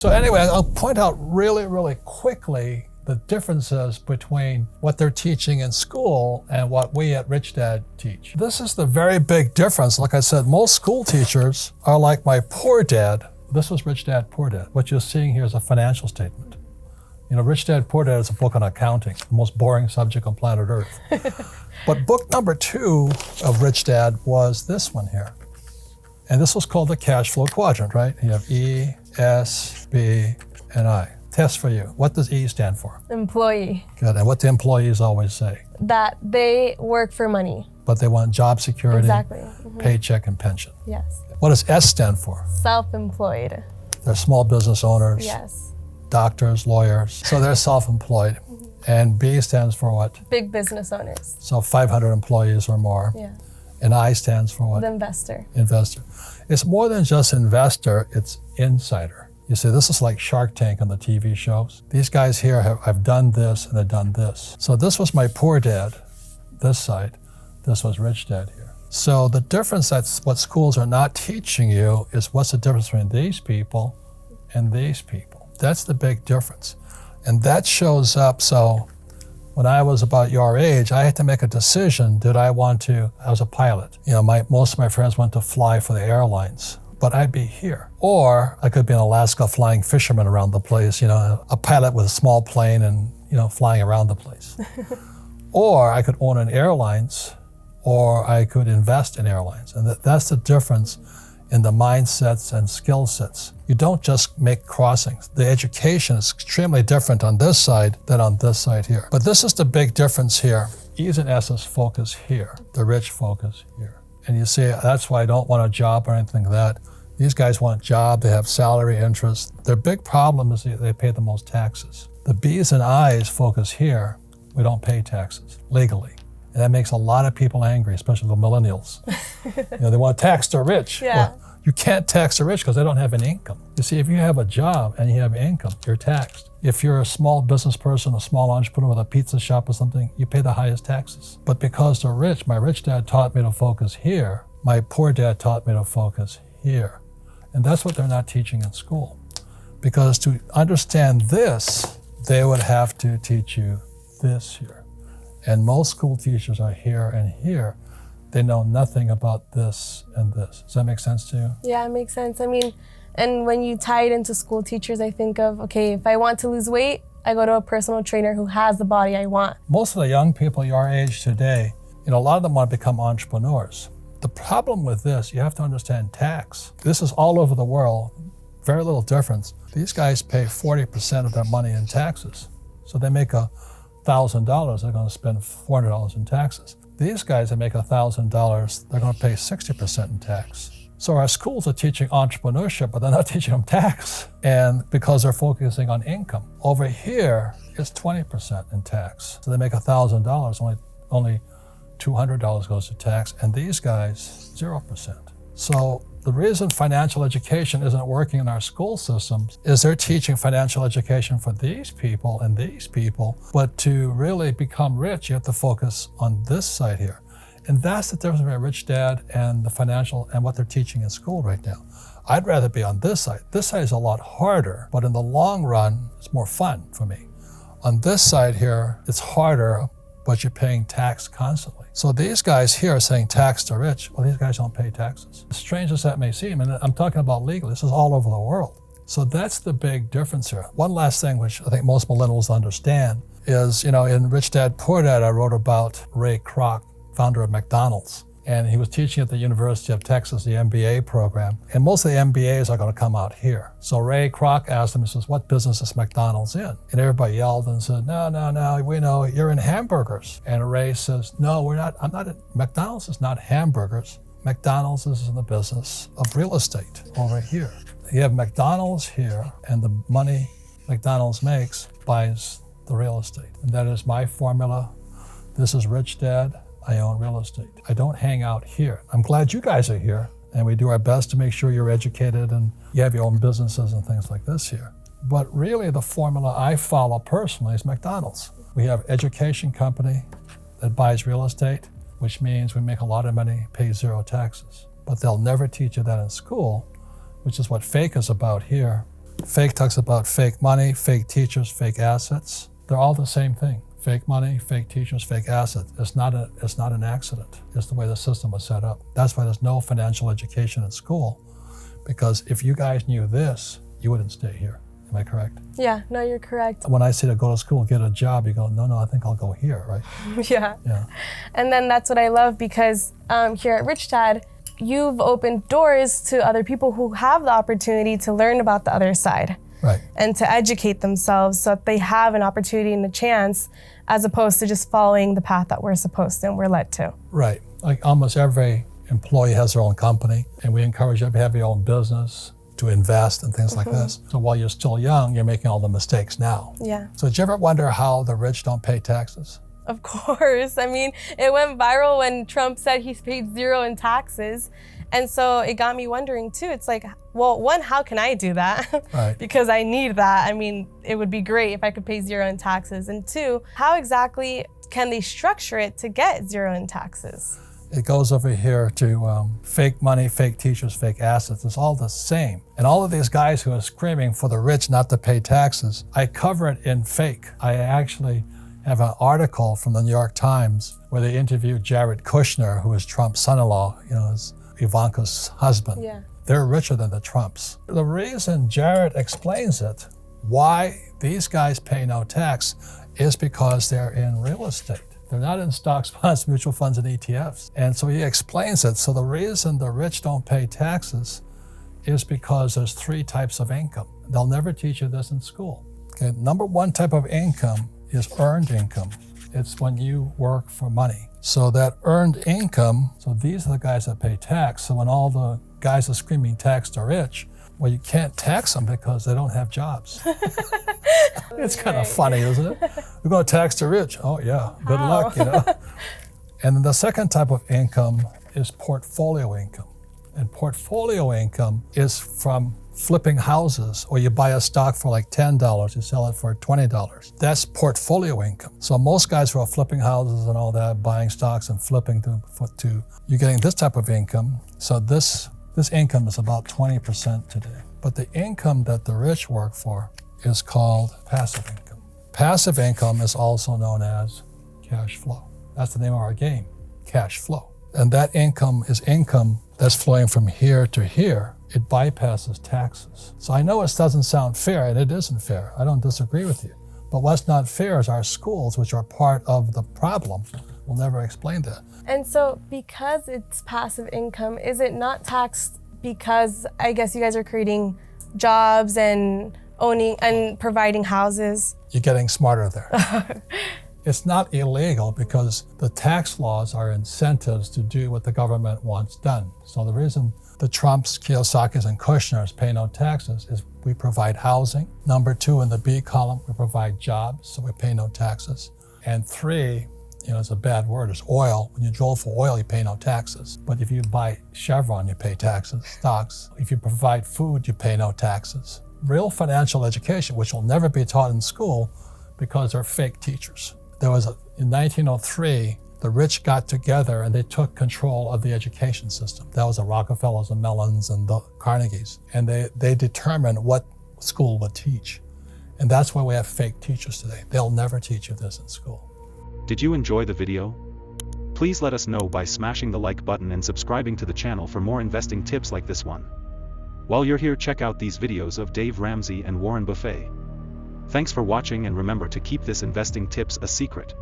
So anyway, I'll point out really quickly the differences between what they're teaching in school and what we at Rich Dad teach. This is the very big difference. Like I said, most school teachers are like my poor dad. This was Rich Dad, Poor Dad. What you're seeing here is a financial statement. You know, Rich Dad, Poor Dad is a book on accounting, the most boring subject on planet Earth. But book number 2 of Rich Dad was this one here. And this was called the cash flow quadrant, right? You have E, S, B, and I. Test for you. What does E stand for? Employee. Good. And what do employees always say? That they work for money. But they want job security, Exactly. Mm-hmm. paycheck, and pension. Yes. What does S stand for? Self-employed. They're small business owners, Yes. doctors, lawyers. So they're self-employed. Mm-hmm. And B stands for what? Big business owners. So 500 employees or more. Yeah. And I stands for what? The investor. Investor. It's more than just investor, it's insider. You see, this is like Shark Tank on the TV shows. These guys here have done this and they've done this. So this was my poor dad, this side. This was Rich Dad here. So the difference, that's what schools are not teaching you, is what's the difference between these people and these people. That's the big difference. And that shows up. So when I was about your age, I had to make a decision. I was a pilot. You know, most of my friends went to fly for the airlines, but I'd be here. Or I could be in Alaska flying fishermen around the place, you know, a pilot with a small plane and, you know, flying around the place. Or I could own an airlines, or I could invest in airlines. And that's the difference in the mindsets and skill sets. You don't just make crossings. The education is extremely different on this side than on this side here. But this is the big difference here. E's and S's focus here. The rich focus here. And you see, that's why I don't want a job or anything like that. These guys want a job, they have salary, interest. Their big problem is they pay the most taxes. The B's and I's focus here. We don't pay taxes legally. And that makes a lot of people angry, especially the millennials. You know, they want to tax the rich. Yeah. Well, you can't tax the rich because they don't have an income. You see, if you have a job and you have income, you're taxed. If you're a small business person, a small entrepreneur with a pizza shop or something, you pay the highest taxes. But because they're rich, my rich dad taught me to focus here. My poor dad taught me to focus here. And that's what they're not teaching in school. Because to understand this, they would have to teach you this here. And most school teachers are here and here. They know nothing about this and this. Does that make sense to you? Yeah, it makes sense. I mean, and when you tie it into school teachers, I think of, okay, if I want to lose weight, I go to a personal trainer who has the body I want. Most of the young people your age today, you know, a lot of them want to become entrepreneurs. The problem with this, you have to understand tax. This is all over the world, very little difference. These guys pay 40% of their money in taxes. So they make $1,000, they're going to spend $400 in taxes. These guys that make $1,000, they're going to pay 60% in tax. So our schools are teaching entrepreneurship, but they're not teaching them tax. And because they're focusing on income. Over here, it's 20% in tax. So they make $1,000, only $200 goes to tax. And these guys, 0%. So the reason financial education isn't working in our school systems is they're teaching financial education for these people and these people, but to really become rich, you have to focus on this side here. And that's the difference between Rich Dad and the financial and what they're teaching in school right now. I'd rather be on this side. This side is a lot harder, but in the long run, it's more fun for me. On this side here, it's harder, but you're paying tax constantly. So these guys here are saying tax the rich. Well, these guys don't pay taxes. As strange as that may seem, and I'm talking about legal, this is all over the world. So that's the big difference here. One last thing, which I think most millennials understand, is, you know, in Rich Dad, Poor Dad, I wrote about Ray Kroc, founder of McDonald's. And he was teaching at the University of Texas, the MBA program. And most of the MBAs are going to come out here. So Ray Kroc asked him, he says, what business is McDonald's in? And everybody yelled and said, no, we know you're in hamburgers. And Ray says, no, we're not. McDonald's is not hamburgers. McDonald's is in the business of real estate over here. You have McDonald's here, and the money McDonald's makes buys the real estate. And that is my formula. This is Rich Dad. I own real estate. I don't hang out here. I'm glad you guys are here, and we do our best to make sure you're educated and you have your own businesses and things like this here. But really the formula I follow personally is McDonald's. We have an education company that buys real estate, which means we make a lot of money, pay 0 taxes. But they'll never teach you that in school, which is what fake is about here. Fake talks about fake money, fake teachers, fake assets. They're all the same thing. Fake money, fake teachers, fake assets. It's not an accident. It's the way the system was set up. That's why there's no financial education in school, because if you guys knew this, you wouldn't stay here. Am I correct? Yeah, no, you're correct. When I say to go to school, get a job, you go, no, I think I'll go here, right? Yeah. Yeah. And then that's what I love, because here at Rich Dad, you've opened doors to other people who have the opportunity to learn about the other side. Right. And to educate themselves so that they have an opportunity and a chance, as opposed to just following the path that we're supposed to and we're led to. Right. Like almost every employee has their own company, and we encourage you to have your own business, to invest and things like this. So while you're still young, you're making all the mistakes now. Yeah. So did you ever wonder how the rich don't pay taxes? Of course. I mean, it went viral when Trump said he's paid zero in taxes. And so it got me wondering too. It's like, well, one, how can I do that? Right. Because I need that. I mean, it would be great if I could pay zero in taxes. And two, how exactly can they structure it to get zero in taxes? It goes over here to fake money, fake teachers, fake assets. It's all the same. And all of these guys who are screaming for the rich not to pay taxes, I cover it in fake. I actually have an article from the New York Times where they interviewed Jared Kushner, who is Trump's son-in-law, is Ivanka's husband. Yeah. They're richer than the Trumps. The reason Jared explains it, why these guys pay no tax, is because they're in real estate. They're not in stocks, bonds, mutual funds, and ETFs. And so he explains it. So the reason the rich don't pay taxes is because there's three types of income. They'll never teach you this in school. Okay, number one type of income is earned income. It's when you work for money. So that earned income, so these are the guys that pay tax. So when all the guys are screaming tax the rich, well, you can't tax them because they don't have jobs. It's kind of funny, isn't it? We're going to tax the rich. Oh yeah, good luck, And then the second type of income is portfolio income. And portfolio income is from flipping houses, or you buy a stock for like $10, you sell it for $20. That's portfolio income. So most guys who are flipping houses and all that, buying stocks and flipping you're getting this type of income. So this income is about 20% today. But the income that the rich work for is called passive income. Passive income is also known as cash flow. That's the name of our game, cash flow. And that income is income that's flowing from here to here. It bypasses taxes. So I know it doesn't sound fair, and it isn't fair. I don't disagree with you. But what's not fair is our schools, which are part of the problem, will never explain that. And so because it's passive income, is it not taxed because I guess you guys are creating jobs and owning and providing houses? You're getting smarter there. It's not illegal because the tax laws are incentives to do what the government wants done. So the reason the Trumps, Kiyosakis, and Kushners pay no taxes is we provide housing. Number two, in the B column, we provide jobs, so we pay no taxes. And three, it's a bad word, is oil. When you drill for oil, you pay no taxes. But if you buy Chevron, you pay taxes, stocks. If you provide food, you pay no taxes. Real financial education, which will never be taught in school because they're fake teachers. In 1903, the rich got together and they took control of the education system. That was the Rockefellers and Mellons and the Carnegies. And they determined what school would teach. And that's why we have fake teachers today. They'll never teach you this in school. Did you enjoy the video? Please let us know by smashing the like button and subscribing to the channel for more investing tips like this one. While you're here, check out these videos of Dave Ramsey and Warren Buffett. Thanks for watching, and remember to keep this investing tips a secret.